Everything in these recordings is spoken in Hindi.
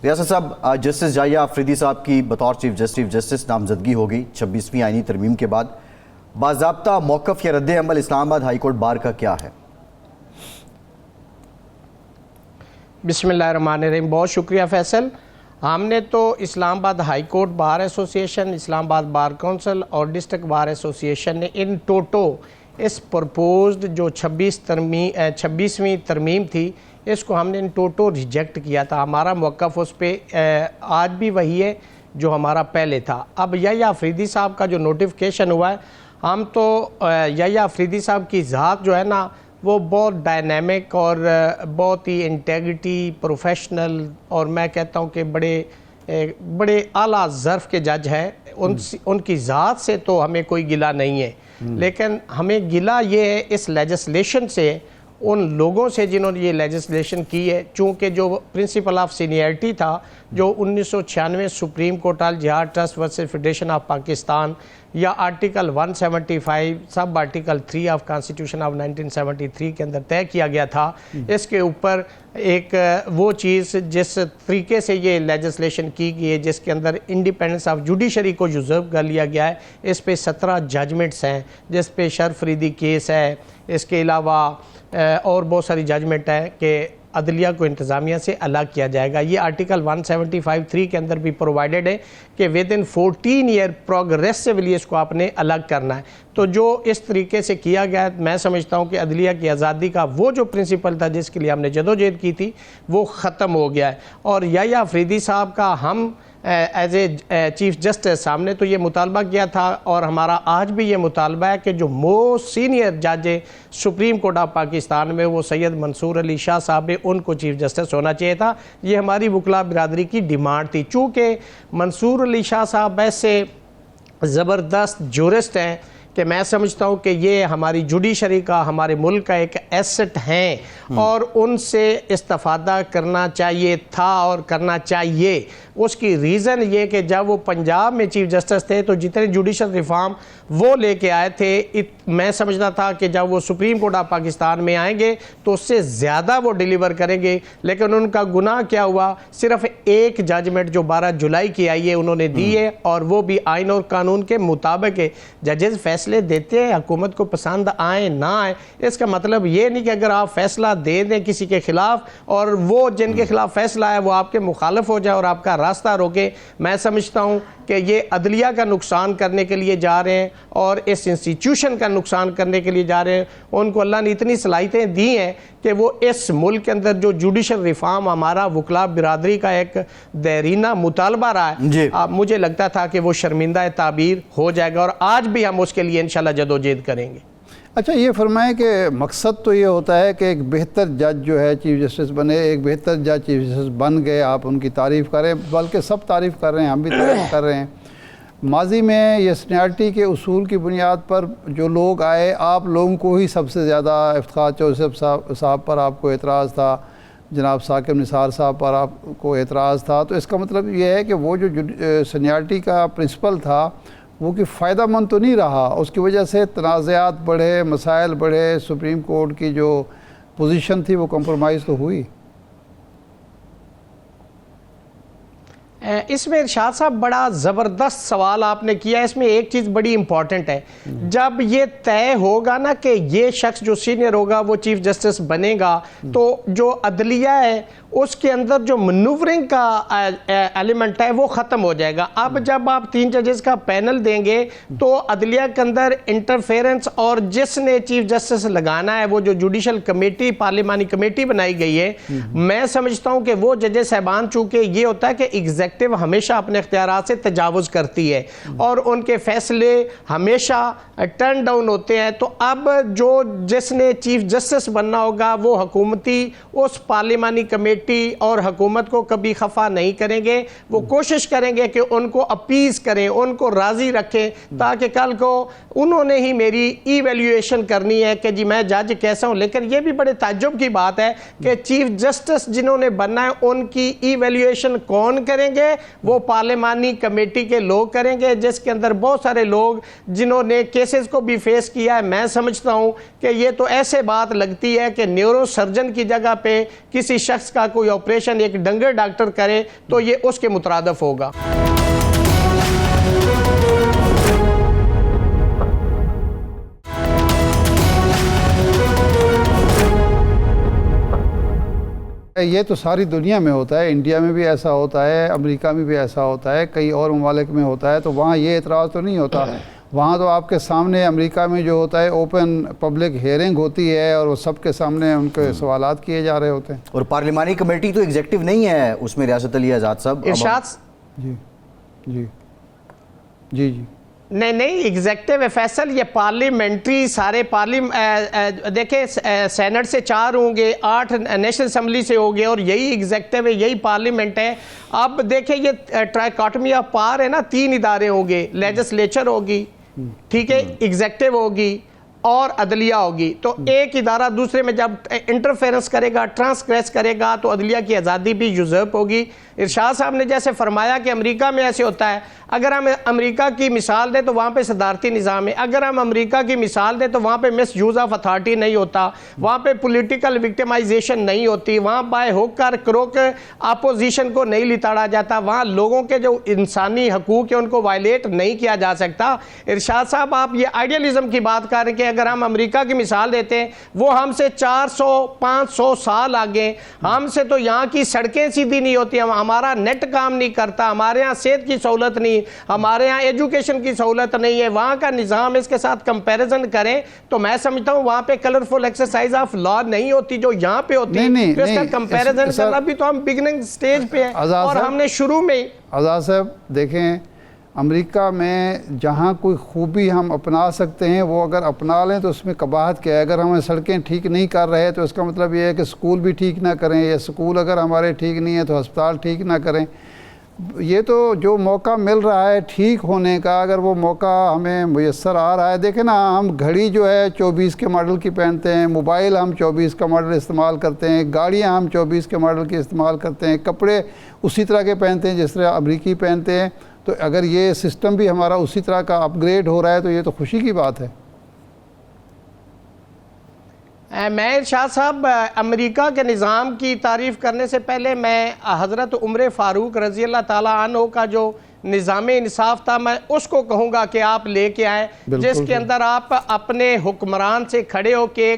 रियासत साहब, जस्टिस जाहिया अफरीदी साहब की बतौर चीफ जस्टिस नामजदगी होगी 26वीं आईनी तरमीम के बाद। बाज़ाब्ता मौक़िफ़ या रद्द अमल इस्लामाबाद हाई कोर्ट बार का क्या है? बिस्मिल्लाहिर्रहमानिर्रहीम। बहुत शुक्रिया फैसल। हमने तो Islamabad high court bar association, Islamabad bar council और डिस्ट्रिक्ट बार एसोसिएशन ने इन टोटो इस प्रपोज्ड जो 26वीं तरमीम थी, इसको हमने इन टोटो रिजेक्ट किया था। हमारा मौक़िफ़ उस पर आज भी वही है जो हमारा पहले था। अब याह्या अफरीदी साहब का जो नोटिफिकेशन हुआ है, हम तो याह्या अफरीदी साहब की ज़ात जो है ना, वो बहुत डायनेमिक और बहुत ही इंटेग्रिटी, प्रोफेशनल और मैं कहता हूँ कि बड़े आला ज़र्फ़ के जज हैं। उनकी ज़ात से तो हमें कोई गिला नहीं है, लेकिन हमें गिला ये है इस लेजिस्लेशन से, उन लोगों से जिन्होंने ये लेजिस्लेशन की है। चूँकि जो प्रिंसिपल ऑफ सीनियरिटी था, जो 1996 सुप्रीम कोर्ट अल जिहाद trust versus federation of Pakistan या article 175 sub article 3 of constitution of 1973 के अंदर तय किया गया था, इसके ऊपर एक वो चीज़ जिस तरीके से ये लेजिस्लेशन की गई है, जिसके अंदर इंडिपेंडेंस ऑफ जुडिशरी को यूज़र्व कर लिया गया है। इस पे 17 जजमेंट्स हैं, जिस पे शरफरीदी केस है, इसके अलावा और बहुत सारी जजमेंट है कि अदलिया को इंतज़ामिया से अलग किया जाएगा। ये आर्टिकल 175(3) के अंदर भी प्रोवाइडेड है कि विद इन 14 ईयर प्रोग्रेसिवली इसको आपने अलग करना है। तो जो इस तरीके से किया गया है, मैं समझता हूँ कि अदलिया की आज़ादी का वो जो प्रिंसिपल था जिसके लिए हमने जदोजहद की थी, वो ख़त्म हो गया है। और याह्या अफरीदी साहब का हम एज ए चीफ जस्टिस सामने तो ये मुतालबा किया था, और हमारा आज भी ये मुतालबा है कि जो मोस्ट सीनियर जज सुप्रीम कोर्ट ऑफ पाकिस्तान में वो सैयद मंसूर अली शाह साहब है, उनको चीफ जस्टिस होना चाहिए था। ये हमारी वकला बिरादरी की डिमांड थी। चूँकि मंसूर अली शाह साहब ऐसे ज़बरदस्त जुरिस्ट हैं कि मैं समझता हूँ कि ये हमारी जुडिशरी का, हमारे मुल्क का एक एसेट हैं और उनसे इस्तेफादा करना चाहिए था और करना चाहिए। उसकी रीज़न ये कि जब वो पंजाब में चीफ जस्टिस थे तो जितने जुडिशल रिफॉर्म वो लेके आए थे, मैं समझता था कि जब वो सुप्रीम कोर्ट ऑफ पाकिस्तान में आएंगे तो उससे ज़्यादा वो डिलीवर करेंगे। लेकिन उनका गुनाह क्या हुआ, सिर्फ एक जजमेंट जो 12 जुलाई की आई है उन्होंने दी है, और वो भी आइन और कानून के मुताबिक है। जजेस फैसले देते हैं, हुकूमत को पसंद आए ना आए, इसका मतलब ये नहीं कि अगर आप फैसला दे दें किसी के खिलाफ और वो जिनके खिलाफ फैसला है वो आपके मुखालिफ हो जाए और आपका रास्ता रोके। मैं समझता हूँ कि ये अदलिया का नुकसान करने के लिए जा रहे हैं और इस इंस्टीट्यूशन का नुकसान करने के लिए जा रहे हैं। उनको अल्लाह ने इतनी सलाहियतें दी हैं कि वो इस मुल्क के अंदर जो जुडिशल रिफॉर्म हमारा वकला बिरादरी का एक देरीना मुतालबा रहा है, मुझे लगता था कि वो शर्मिंदा ताबीर हो जाएगा, और आज भी हम उसके लिए इंशाल्लाह जदोजहद करेंगे। अच्छा, ये फरमाएं कि मकसद तो ये होता है कि एक बेहतर जज जो है चीफ जस्टिस बने, एक बेहतर जज चीफ जस्टिस बन गए, आप उनकी तारीफ़ करें, बल्कि सब तारीफ़ कर रहे हैं, हम भी तारीफ़ कर रहे हैं। माजी में ये सीनियरिटी के उसूल की बुनियाद पर जो लोग आए, आप लोगों को ही सबसे ज़्यादा इफ्तिखार चौधरी साहब पर आपको एतराज़ था, जनाब साकिब निसार साहब पर आपको एतराज़ था। तो इसका मतलब ये है कि वो जो सीनियरिटी का प्रिंसिपल था वो कि फ़ायदा मंद तो नहीं रहा, उसकी वजह से तनाज़ात बढ़े, मसाइल बढ़े, सुप्रीम कोर्ट की जो पोजीशन थी वो कंप्रोमाइज़ तो हुई। इसमें इरशाद साहब बड़ा ज़बरदस्त सवाल आपने किया। इसमें एक चीज़ बड़ी इंपॉर्टेंट है, जब ये तय होगा ना कि ये शख्स जो सीनियर होगा वो चीफ जस्टिस बनेगा, तो जो अदलिया है उसके अंदर जो मनूवरिंग का एलिमेंट है वो ख़त्म हो जाएगा। अब जब आप 3 जजेस का पैनल देंगे तो अदलिया के अंदर इंटरफेरेंस, और जिसने चीफ जस्टिस लगाना है वो जो जुडिशल कमेटी, पार्लिमानी कमेटी बनाई गई है, मैं समझता हूँ कि वो जजेस साहबान, चूँकि ये होता है कि एग्जेक्टिव हमेशा अपने इख्तियारात से तजावुज़ करती है और उनके फैसले हमेशा टर्न डाउन होते हैं। तो अब जो जिसने चीफ जस्टिस बनना होगा वो हुकूमती उस पार्लिमानी कमेटी और हुकूमत को कभी खफा नहीं करेंगे। वो कोशिश करेंगे कि उनको अपीज करें, उनको राजी रखें, ताकि कल को उन्होंने ही मेरी इवैल्यूएशन करनी है कि जी मैं जज कैसा हूं। लेकिन यह भी बड़े ताज्जुब की बात है कि चीफ जस्टिस जिन्होंने बनना है उनकी इवैल्यूएशन कौन करेंगे करेंगे वो पार्लिमानी कमेटी के लोग करेंगे, जिसके अंदर बहुत सारे लोग जिन्होंने केसेस को भी फेस किया है। मैं समझता हूं कि ये तो ऐसे बात लगती है कि न्यूरो सर्जन की जगह पे किसी शख्स का कोई ऑपरेशन एक डंगर डॉक्टर करे तो ये उसके मुतरादफ होगा। ये तो सारी दुनिया में होता है, इंडिया में भी ऐसा होता है, अमेरिका में भी ऐसा होता है, कई और ममालिक में होता है, तो वहाँ ये एतराज़ तो नहीं होता। वहाँ तो आपके सामने अमेरिका में जो होता है ओपन पब्लिक हियरिंग होती है और वो सबके सामने उनके सवालात किए जा रहे होते हैं। और पार्लिमानी कमेटी तो एग्जेक्टिव नहीं है, उसमें रियासत अली आज़ाद साहब। इरशाद जी जी जी जी नहीं एग्जेक्टिव फैसल ये पार्लियामेंट्री सारे देखें सेनेट से 4 होंगे, 8 नेशनल असेंबली से होंगे और यही एग्जेक्टिव है, यही पार्लियामेंट है। अब देखें ये ट्राइकॉटमी ऑफ पावर है ना, 3 इदारे होंगे, लेजिस्लेचर होगी, ठीक है, एग्जेक्टिव होगी और अदलिया होगी। तो एक इदारा दूसरे में जब इंटरफेरेंस करेगा, ट्रांसग्रेस करेगा तो अदलिया की आज़ादी भी यूज़र्प होगी। इरशाद साहब ने जैसे फरमाया कि अमेरिका में ऐसे होता है, अगर हम अमेरिका की मिसाल दें तो वहाँ पे सदारती निज़ाम है, अगर हम अमेरिका की मिसाल दें तो वहाँ पे मिस यूज़ ऑफ अथॉरिटी नहीं होता, वहाँ पे पॉलिटिकल विक्टिमाइजेशन नहीं होती, वहाँ बाय हुक और क्रोक अपोजिशन को नहीं लिताड़ा जाता, वहाँ लोगों के जो इंसानी हकूक़ है उनको वायलेट नहीं किया जा सकता। इरशाद साहब आप ये आइडियलिज्म की बात कर रहे हैं कि अगर हम अमेरिका की मिसाल देते हैं वो हमसे 400-500 साल आगे, हमसे तो यहाँ की सड़कें सीधी नहीं होती, हमारा नेट काम नहीं करता, हमारे यहाँ सेहत की सहूलत नहीं, हमारे यहाँ एजुकेशन की सहूलत नहीं है, वहाँ का निज़ाम इसके साथ कंपैरिजन करें तो मैं समझता हूँ वहाँ पे कलरफुल एक्सरसाइज ऑफ लॉ नहीं होती जो यहाँ पे होती है। तो इसका कंपैरिजन करना भी तो हम बिगिनिंग स्टेज पे है और हमने शुरू में। आज़ाद साहब देखें, अमेरिका में जहाँ कोई खूबी हम अपना सकते हैं वो अगर अपना लें तो उसमें कबाहत क्या है। अगर हमें सड़कें ठीक नहीं कर रहे हैं तो इसका मतलब ये है कि स्कूल भी ठीक ना करें, या स्कूल अगर हमारे ठीक नहीं है तो अस्पताल ठीक ना करें। ये तो जो मौका मिल रहा है ठीक होने का, अगर वो मौका हमें मुयस्सर आ रहा है। देखें ना, हम घड़ी जो है 24 के मॉडल की पहनते हैं, मोबाइल हम 24 का मॉडल इस्तेमाल करते हैं, गाड़ियाँ हम 24 के मॉडल की इस्तेमाल करते हैं, कपड़े उसी तरह के पहनते हैं जिस तरह अमरीकी पहनते हैं। तो अगर ये सिस्टम भी हमारा उसी तरह का अपग्रेड हो रहा है तो ये तो खुशी की बात है। मैं इरशाद साहब अमेरिका के निज़ाम की तारीफ़ करने से पहले मैं हज़रत उमर फ़ारूक रज़ी अल्लाह ताला अन्हु का जो निज़ाम इंसाफ था मैं उसको कहूँगा कि आप लेके आए, जिसके अंदर आप अपने हुक्मरान से खड़े हो के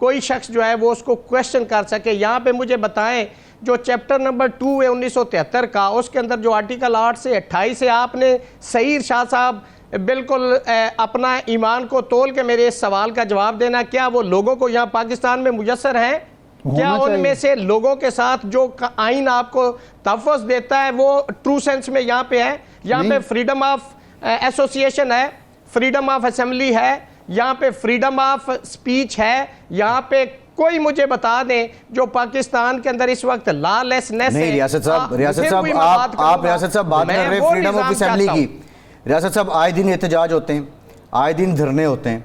कोई शख्स जो है वो उसको क्वेश्चन कर सके। यहाँ पे मुझे बताएं जो चैप्टर नंबर 2 है 1973 का, उसके अंदर जो आर्टिकल 8 से 28 है, आपने सही इरशाद साहब बिल्कुल अपना ईमान को तोल के मेरे इस सवाल का जवाब देना, क्या वो लोगों को यहाँ पाकिस्तान में मुयस्सर है? क्या उनमें से लोगों के साथ जो आइन आपको तहफ़्फ़ुज़ देता है वो ट्रू सेंस में यहाँ पे है? यहाँ पे फ्रीडम ऑफ एसोसिएशन है, फ्रीडम ऑफ असेंबली है, यहाँ पे फ्रीडम ऑफ स्पीच है, यहाँ पे कोई मुझे बता दें जो पाकिस्तान के अंदर इस वक्त लॉलेसनेस है। नहीं रियासत साहब आप रियासत साहब बात कर रहे हैं फ्रीडम ऑफ असेंबली की। रियासत साहब आए दिन एहतजाज होते हैं, आए दिन धरने होते हैं,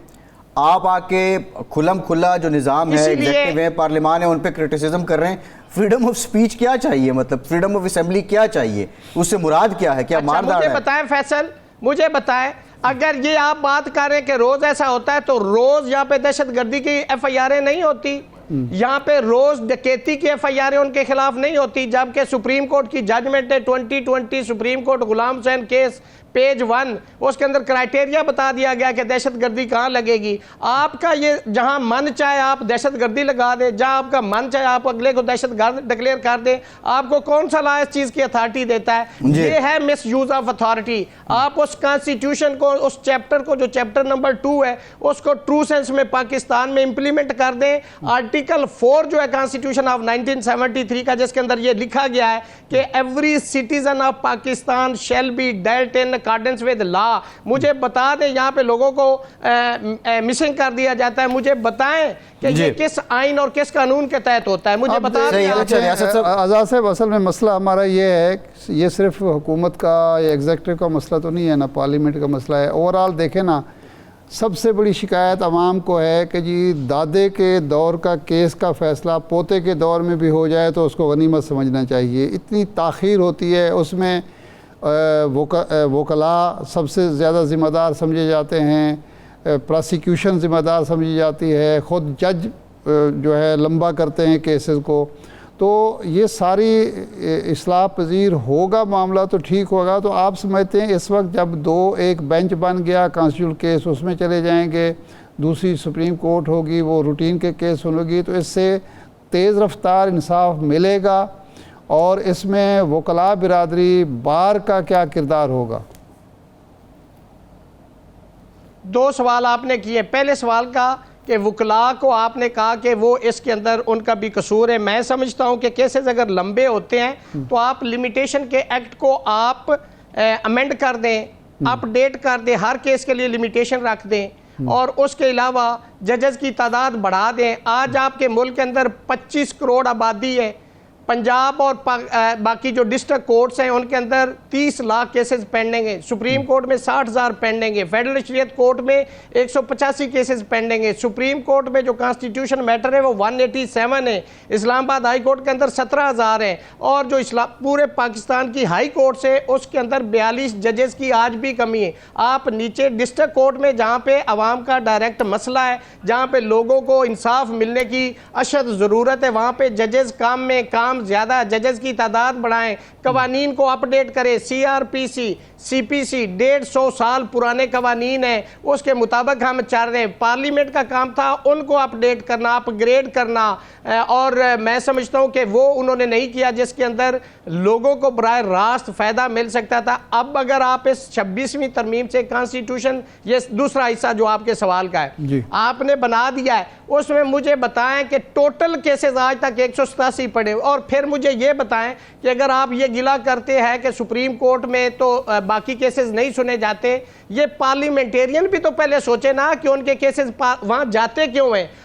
आप आके खुलम खुला जो निज़ाम है, एग्जेक्टिव है, पार्लियामान है, उन पे क्रिटिसिज्म कर रहे हैं। फ्रीडम ऑफ स्पीच क्या चाहिए, मतलब फ्रीडम ऑफ असेंबली क्या चाहिए, उससे मुराद क्या है? क्या मारदार है? मुझे बताएं फैसल, मुझे बताएं, अगर ये आप बात कर रहे हैं कि रोज ऐसा होता है तो रोज यहाँ पे दहशतगर्दी की FIR नहीं होती, यहाँ पे रोज डकैती की FIR उनके खिलाफ नहीं होती, जबकि सुप्रीम कोर्ट की जजमेंट है 2020 supreme court Ghulam Hussain case page 1, उसके अंदर क्राइटेरिया बता दिया गया कि दहशतगर्दी कहाँ लगेगी। आपका ये जहाँ मन चाहे आप दहशतगर्दी लगा दें, जहाँ आपका मन चाहे आप अगले को दहशतगर्द डिक्लेयर कर दें, आपको कौन सा ला इस चीज़ की अथॉरिटी देता है? ये है मिस यूज ऑफ अथॉरिटी। आप उस कॉन्स्टिट्यूशन को, उस चैप्टर को जो चैप्टर नंबर 2 है उसको ट्रू सेंस में पाकिस्तान में इंप्लीमेंट कर दें। आर्टिकल 4 जो है कॉन्स्टिट्यूशन ऑफ 1973 का, जिसके अंदर ये लिखा गया है कि every citizen of Pakistan shall be dealt in accordance with law. मुझे बता दें, यहाँ पे लोगों को मिसिंग कर दिया जाता है, मुझे बताएं कि ये किस आइन और किस कानून के तहत होता है, मुझे बता दें। आज़ाद साहब असल में मसला हमारा ये है, ये सिर्फ हुकूमत का या एग्जेक्टिव का मसला तो नहीं है ना, पार्लियामेंट का मसला है। ओवरऑल देखें ना, सबसे बड़ी शिकायत आवाम को है कि जी दादे के दौर का केस का फ़ैसला पोते के दौर में भी हो जाए तो उसको गनीमत समझना चाहिए। इतनी ताख़ीर होती है, उसमें वकला सबसे ज़्यादा ज़िम्मेदार समझे जाते हैं, प्रोसिक्यूशन ज़िम्मेदार समझी जाती है, ख़ुद जज जो है लंबा करते हैं केसेस को। तो ये सारी इस्लाह पजीर होगा मामला तो ठीक होगा। तो आप समझते हैं इस वक्त जब एक बेंच बन गया कॉन्स्टिट्यूशनल केस उसमें चले जाएंगे, दूसरी सुप्रीम कोर्ट होगी वो रूटीन के केस होगी, तो इससे तेज़ रफ्तार इंसाफ मिलेगा। और इसमें वकला बिरादरी बार का क्या किरदार होगा? दो सवाल आपने किए। पहले सवाल का कि वकला को आपने कहा कि वो इसके अंदर उनका भी कसूर है। मैं समझता हूं कि केसेस अगर लंबे होते हैं तो आप लिमिटेशन के एक्ट को आप अमेंड कर दें, अपडेट कर दें, हर केस के लिए लिमिटेशन रख दें और उसके अलावा जजेस की तादाद बढ़ा दें। आज आपके मुल्क के अंदर 25 करोड़ आबादी है। पंजाब और बाकी जो डिस्ट्रिक्ट कोर्ट्स हैं उनके अंदर 30 लाख केसेस पेंडिंग है। सुप्रीम कोर्ट में 60,000 पेंडिंग है। फेडरल शरीयत कोर्ट में 185 केसेस पेंडिंग है। सुप्रीम कोर्ट में जो कॉन्स्टिट्यूशन मैटर है वो 187 है। इस्लामाबाद हाई कोर्ट के अंदर 17,000 है। और जो पूरे पाकिस्तान की हाई कोर्ट है उसके अंदर 42 जजेस की आज भी कमी है। आप नीचे डिस्ट्रिक्ट कोर्ट में जहाँ पे आवाम का डायरेक्ट मसला है, जहाँ पे लोगों को इंसाफ मिलने की अशद ज़रूरत है, वहाँ पे जजेस काम ज़्यादा, जजेस की तादाद बढ़ाएं, कवानीन को अपडेट करें। CRPC CPC 150 साल पुराने कवानीन हैं, उसके मुताबिक हम चल रहे हैं। पार्लियामेंट का काम था उनको अपडेट करना, अपग्रेड करना, और मैं समझता हूं कि वो उन्होंने नहीं किया जिसके अंदर लोगों को बराह रास्त फ़ायदा मिल सकता था। अब अगर आप इस 26वीं तरमीम से कॉन्स्टिट्यूशन, ये दूसरा हिस्सा जो आपके सवाल का है, आपने बना दिया है, उसमें मुझे बताएं कि टोटल केसेस आज तक 187 पड़े। और फिर मुझे ये बताएं कि अगर आप ये गिला करते हैं कि सुप्रीम कोर्ट में तो बाकी केसेस नहीं सुने जाते, ये पार्लियामेंटेरियन भी तो पहले सोचे ना कि उनके केसेस वहां जाते क्यों हैं।